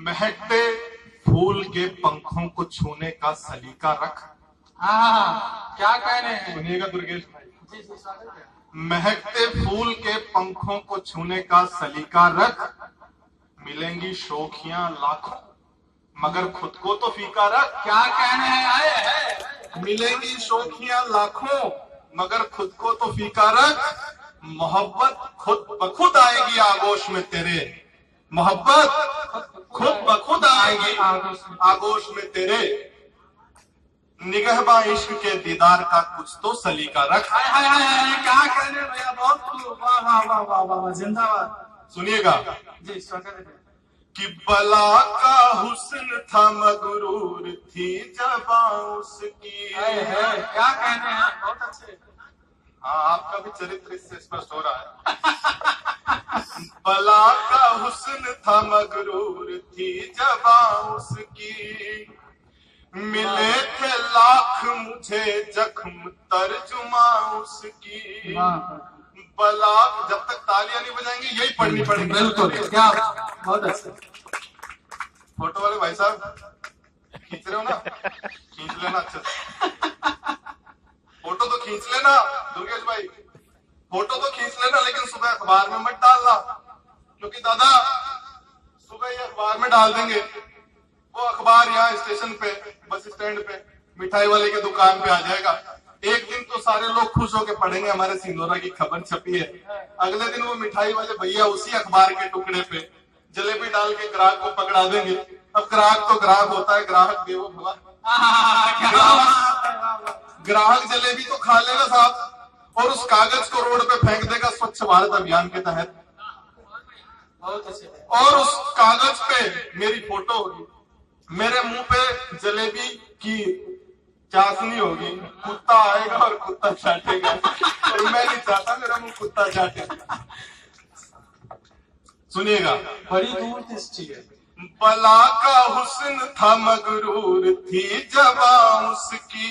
महकते फूल के पंखों को छूने का सलीका रख। हाँ, क्या कह रहे हैं? सुनिएगा दुर्गेश भाई। जी जी, स्वागत है। महकते फूल के पंखों को छूने का सलीका रख, मिलेंगी शोखियां लाखों मगर खुद को तो फीका रख। क्या कहने हैं? आए है। मिलेंगी शोखियां लाखों मगर खुद को तो फीका रख। मोहब्बत खुद ब खुद आएगी आगोश में तेरे, मोहब्बत खुद ब खुद आएगी आगोश में तेरे। निगहबा इश्क के दीदार का कुछ तो सलीका रख। हाय हाय हाय, क्या कह रहे हैं भैया? बहुत वाह वाह वाह वाह वाह, जिंदाबाद। सुनिएगा जी, स्वागत है। कि बला का हुस्न था मगरूर थी जबां उसकी। हाय हाय, क्या कहने हैं? बहुत अच्छे। हाँ, आपका भी चरित्र इससे स्पष्ट हो रहा है। बला का हुस्न था मगरूर थी जबां उसकी, मिले थे लाख मुझे जख्म तर्जुमा उसकी। बला, जब तक तालियां नहीं बजाएंगे यही पढ़नी पड़ेगी। बिल्कुल, क्या बहुत अच्छा। फोटो वाले भाई साहब खींच रहे हो ना, खींच लेना अच्छे से। फोटो तो खींच लेना दुर्गेश भाई, फोटो तो खींच लेना, लेकिन सुबह अखबार में मत डालना, क्योंकि दादा सुबह ये अखबार में डाल देंगे, वो अखबार यहाँ स्टेशन पे, बस स्टैंड पे, मिठाई वाले की दुकान पे आ जाएगा। एक दिन तो सारे लोग खुश होकर पढ़ेंगे हमारे सिंदूरा की खबर छपी है, अगले दिन वो मिठाई वाले भैया उसी अखबार के टुकड़े पे जलेबी डाल के ग्राहक को पकड़ा देंगे। अब ग्राहक तो ग्राहक होता है, ग्राहक देवो भवा। ग्राहक जलेबी तो खा लेगा साहब, और उस कागज को रोड पे फेंक देगा स्वच्छ भारत अभियान के तहत, और उस कागज पे मेरी फोटो होगी, मेरे मुंह पे जलेबी की चाशनी होगी, कुत्ता आएगा और कुत्ता चाटेगा, और मैं नहीं चाहता मेरा मुंह कुत्ता चाटे। सुनिएगा, बड़ी दूर दृष्टि है। बला का हुस्न था मगरूर थी जबां उसकी,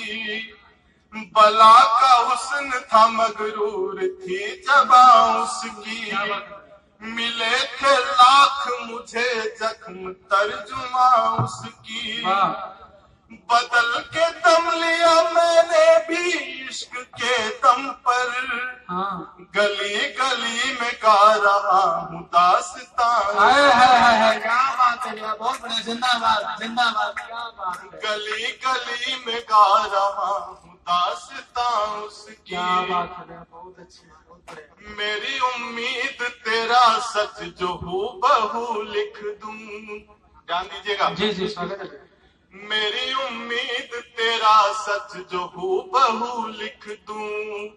बला का हुस्न था मगरूर थी जबां उसकी, मिले थे लाख मुझे जख्म तर्जुमा उसकी। बदल के दम लिया मैंने भी इश्क के दम पर, गली गली में गा रहा हूँ दास्तान। क्या बात है, बहुत बढ़िया, जिंदाबाद जिंदाबाद, क्या बात है। गली गली में गा रहा हूँ दास्तान उसकी। क्या बात है, बहुत अच्छी, बहुत बढ़िया। मेरी उम्मीद तेरा सच जो हूबहू लिख दूं। ध्यान दीजिएगा। जी जी, स्वागत है। मेरी उम्मीद तेरा सच जो हूबहू लिख दूं,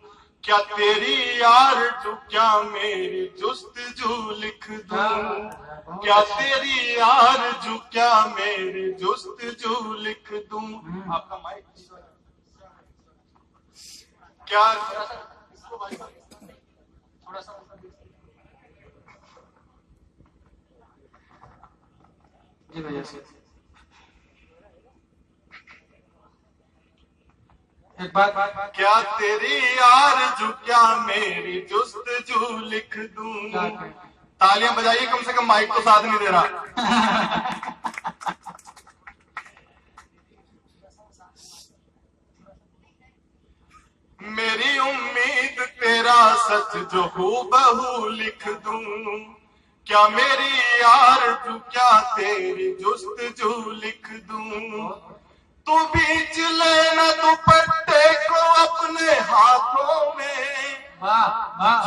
क्या तेरी यार जो क्या मेरी जुस्तजू लिख दूं, क्या तेरी यार जो क्या मेरी जुस्तजू लिख दूं। आपका माइक क्या थोड़ा सा जी भैया से एक बात, क्या तेरी यार जो क्या मेरी जुस्तजू लिख दूं। तालियां बजाइए, कम से कम माइक तो साथ नहीं दे रहा। मेरी उम्मीद तेरा सच जो हूबहू लिख दूं, क्या मेरी यार जो क्या तेरी जुस्तजू लिख दूं। तू बीच लेना दुपट्टे को अपने हाथों में,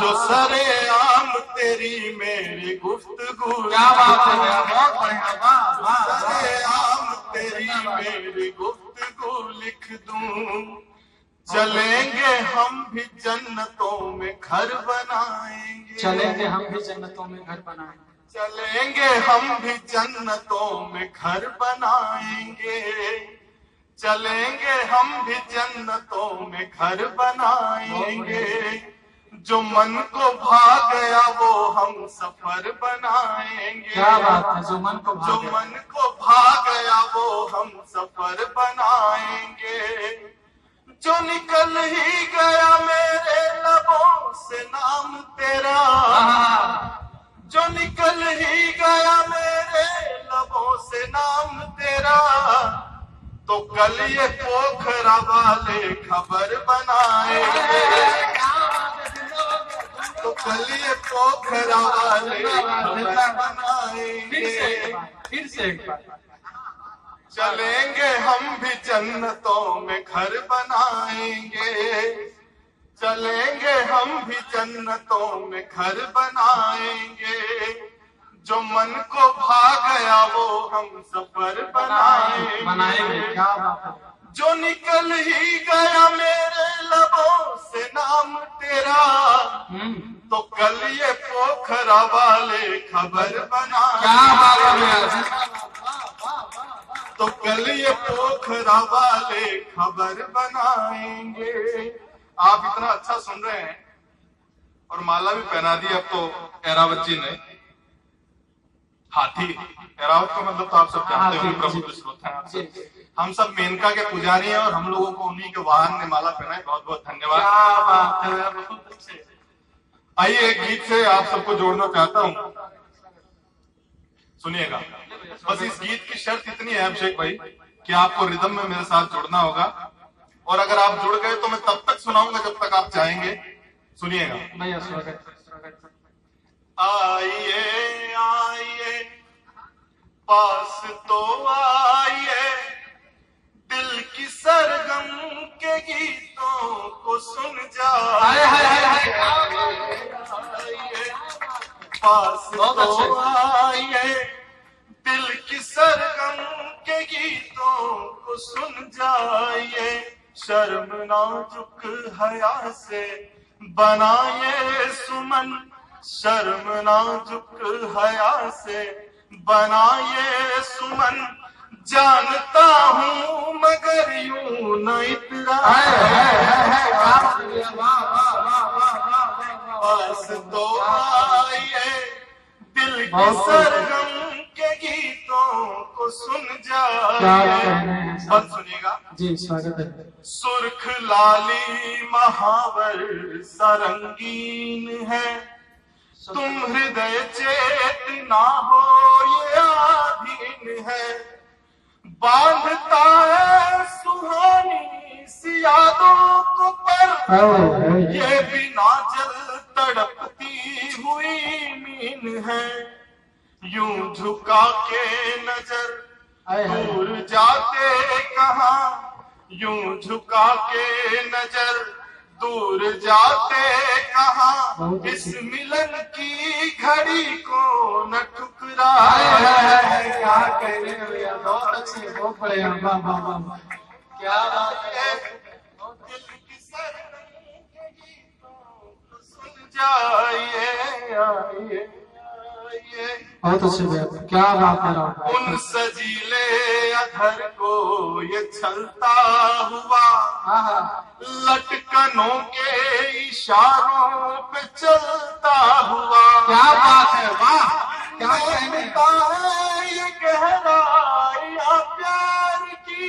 जो सरेआम तेरी मेरी गुफ्तगू। क्या बात है, बहुत बढ़िया, सरेआम तेरी मेरी गुफ्तगू लिख दूं। चलेंगे हम भी जन्नतों में घर बनाएंगे, चलेंगे हम भी जन्नतों में घर बनाएंगे, चलेंगे हम भी जन्नतों में घर बनाएंगे, चलेंगे हम भी जन्नतों में घर बनाएंगे। जो मन को भा गया वो हम सफर बनाएंगे। क्या बात है, जो मन को भा गया वो हम सफर बनाएंगे। जो निकल ही गया मेरे लबों से नाम तेरा, जो निकल ही गया मेरे लबों तो कल ये पोखरा वाले खबर बनाएंगे, तो कल ये पोखरा वाले खबर बनाएंगे। फिर से एक बार चलेंगे हम भी जन्नतों में घर बनाएंगे, चलेंगे हम भी जन्नतों में घर बनाएंगे। जो मन को भा गया वो हम सफर बनाएंगे। क्या बात है। जो निकल ही गया मेरे लबों से नाम तेरा, तो कल ये पोखरा वाले खबर बनाएंगे, तो कल ये पोखरा वाले खबर बनाएंगे। आप इतना अच्छा सुन रहे हैं और माला भी पहना दी अब तो एरावत जी ने। हाथी, एरावत का मतलब तो आप सब जानते हो, प्रभु विश्रुत हैं। हम सब मेनका के पुजारी हैं और हम लोगों को उन्हीं के वाहन ने माला पहनाई। बहुत बहुत धन्यवाद। क्या बात है, बहुत अच्छे। आइए एक गीत से आप सबको जोड़ना चाहता हूँ, सुनिएगा। बस इस गीत की शर्त इतनी है अभिषेक भाई कि आपको रिदम में मेरे साथ जुड़ना होगा, और अगर आप जुड़ गए तो मैं तब तक सुनाऊंगा जब तक आप चाहेंगे। सुनिएगा। भैया स्वागत। आइए आइए पास तो आइए, दिल की सरगम के गीतों को सुन जाइए। पास तो आइए, दिल की सरगम के गीतों को सुन जाइए। शर्म नाजुक हया से बनाए सुमन, शर्म नाजुक हया से बनाए सुमन। जानता हूँ मगर यूं न इतराए, पास तो आइए, दिल के सरगम के गीतों को सुन जाइए। बस सुनिएगा जी, स्वागत है। सुर्ख लाली महावर सरंगीन है, तुम हृदय चेतना हो ये आधीन है। बांधता है सुहानी सी यादों को पर, ये बिना जल तड़पती हुई मीन है। यूं झुका के नजर दूर जाते कहाँ, यूं झुका के नजर दूर जाते कहाँ। इस मिलन की घड़ी को न ठुकराए। क्या कहने हैं भैया, बहुत अच्छे, बहुत बढ़िया। वाह वाह वाह, क्या बात है। दिल की सरगम के गीतों को सुन जाइए, आइए आइए। बहुत अच्छे भैया, क्या बात है। उन सजीले अधर को ये छलता हुआ, लटकनों के इशारों पे चलता हुआ। क्या बात है, वाह, क्या कहने है ये गहराइयां प्यार की,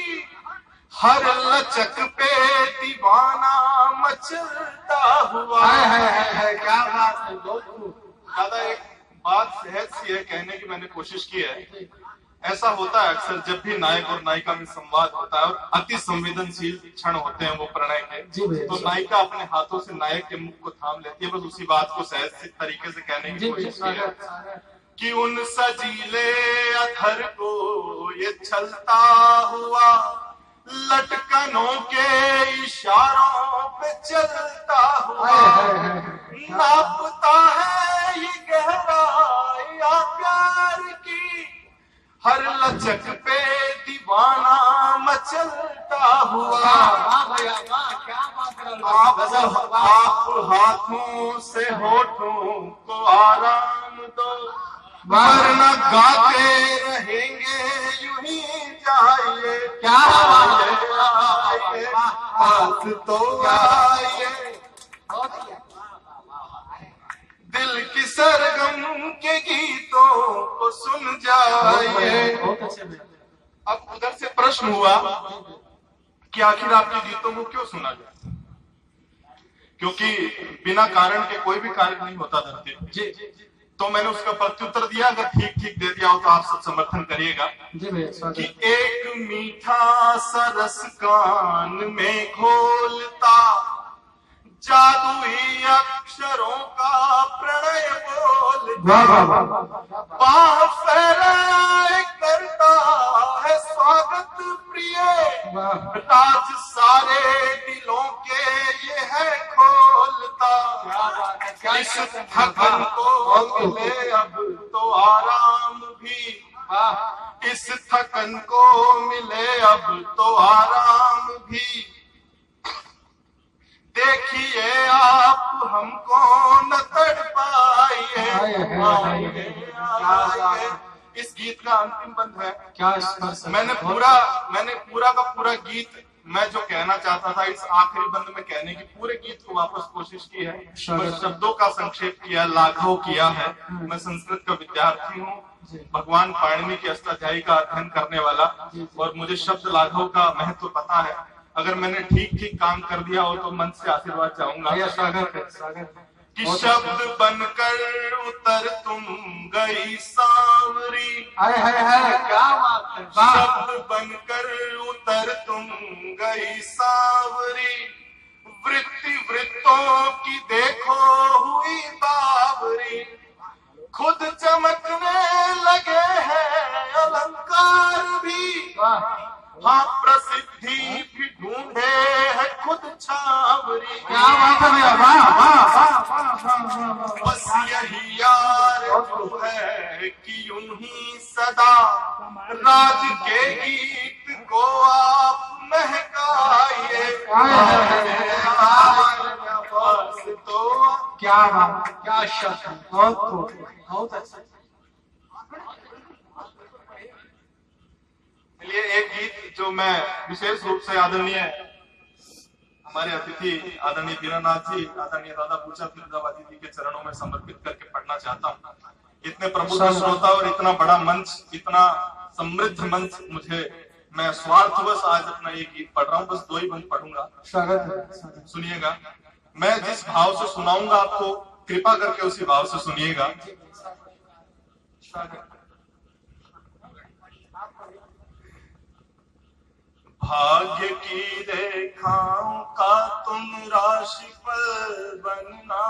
हर लचक पे दीवाना मचलता हुआ। है, क्या बात है, बहुत खूब। दादा एक बात सहज सी है, कहने की मैंने कोशिश की है। ऐसा होता है अक्सर जब भी नायक और नायिका में संवाद होता है और अति संवेदनशील क्षण होते हैं वो प्रणय के, तो नायिका अपने हाथों से नायक के मुख को थाम लेती है। बस उसी बात को सहज तरीके से कहने की कोशिश की है कि उन सजीले अधर को ये छलता हुआ, लटकनों के इशारों पे चलता हुआ। नापता है ये गहराइयां प्यार की, हर लचक पे दीवाना मचलता हुआ। आप हाथों से होठों को आराम दो, वरना गाते रहेंगे यूं ही जाइए। क्या आइए, हाथ तो आइए, दिल की सरगम के गीतों को सुन जाइए। अब उधर से प्रश्न हुआ कि आखिर आपके गीतों को क्यों सुना जाए, क्योंकि बिना कारण के कोई भी कार्य नहीं होता धरती। तो मैंने उसका प्रत्युत्तर दिया, अगर ठीक ठीक दे दिया हो तो आप सब समर्थन करिएगा जी भैया कि स्वागत। एक मीठा सा रस कान में घोलता, जादुई अक्षरों का प्रणय वाह बोलता, वाह वाह। बाह फैलाए करता है स्वागत प्रिय, वाह राज सारे दिलों के ये है खोलता। क्या बात है, क्या इस शब्द है। थकन को मिले अब तो आराम भी, वाह इस थकन को मिले अब तो आराम भी, देखिए आप हमको न तड़पाइए। इस गीत का अंतिम बंद है। क्या स्पर्श है। मैंने पूरा का पूरा गीत, मैं जो कहना चाहता था इस आखिरी बंद में कहने की, पूरे गीत को वापस कोशिश की है, बस शब्दों का संक्षेप किया, लाघव किया है। मैं संस्कृत का विद्यार्थी हूँ, भगवान पाणिनि की अष्टाध्यायी का अध्ययन करने वाला, और मुझे शब्द लाघव का महत्व पता है। अगर मैंने ठीक ठीक काम कर दिया हो तो मन से आशीर्वाद चाहूंगा। भैया स्वागत है, स्वागत है। कि शब्द बनकर उतर तुम गई सांवरी, हाय हाय हाय, क्या बात है। वाह शब्द बनकर उतर तुम गई सांवरी, वृत्ति वृत्तों की देखो हुई बावरी, खुद चमकने लगे हैं अलंकार भी, वाह हाँ प्रसिद्धि भी ढूंढे है खुद छावरी। क्या बात है भैया, वाह वाह वाह वाह वाह। बस यही यार जो है कि यूं ही सदा राज के गीत को आप महकाइए। बस तो क्या बात है, क्या शब्द है। बहुत खूब, बहुत अच्छा। चलिए एक गीत जो मैं विशेष रूप से आदरणीय हमारे अतिथि आदरणीय दीनानाथ जी, आदरणीय दादा पूछा फिरोजाबादी जी के चरणों में समर्पित करके पढ़ना चाहता हूँ। इतने प्रबुद्ध श्रोता और इतना बड़ा मंच, इतना समृद्ध मंच, मुझे मैं स्वार्थवश आज अपना ये गीत पढ़ रहा हूँ, बस 2 ही बंद पढ़ूंगा। स्वागत है। सुनिएगा, मैं जिस भाव से सुनाऊंगा आपको कृपा करके उसी भाव से सुनिएगा। भाग्य की रेखाओं का तुम राशिफल बनना,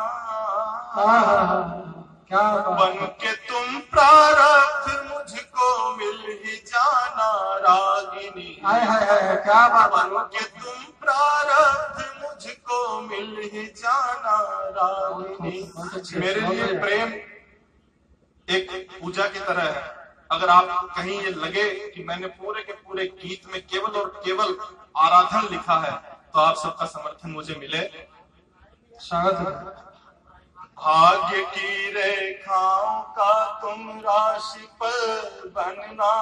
क्या बात। बन के तुम प्रारब्ध मुझको मिल ही जाना रागिनी। हाय हाय हाय, क्या बात। बन के तुम प्रारब्ध मुझको मिल ही जाना रागिनी। मेरे लिए प्रेम एक पूजा की तरह है। अगर आप कहीं ये लगे कि मैंने पूरे के पूरे गीत में केवल और केवल आराधन लिखा है, तो आप सबका समर्थन मुझे मिले। स्वागत है। भाग्य की रेखाओं का तुम राशिफल बनना,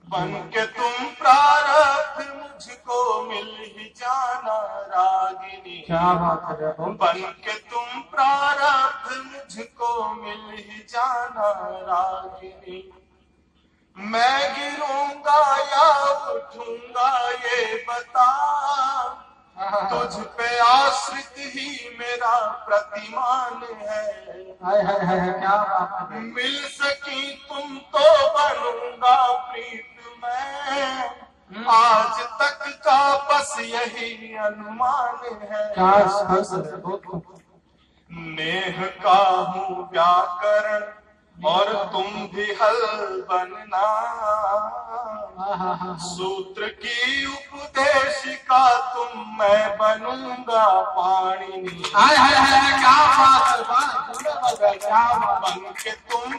बन के तुम प्रारब्ध मुझको मिल ही जाना रागिनी। क्या बात है। बन के तुम प्रारब्ध मुझको मिल ही जाना रागिनी। मैं गिरूंगा या उठूंगा ये बता, तुझ पे आश्रित ही मेरा प्रतिमान है। हाय हाय हाय, क्या बात है। मिल सकी तुम तो बनूंगा प्रीत मैं, आज तक का बस यही अनुमान है। क्या स्पर्श है। बहुत खूब। नेह का हूँ व्याकरण और तुम भी हल बनना, सूत्र की उपदेशिका तुम, मैं बनूंगा पाणिनि। हाय हाय हाय, क्या बात है। क्या बात। बन के तुम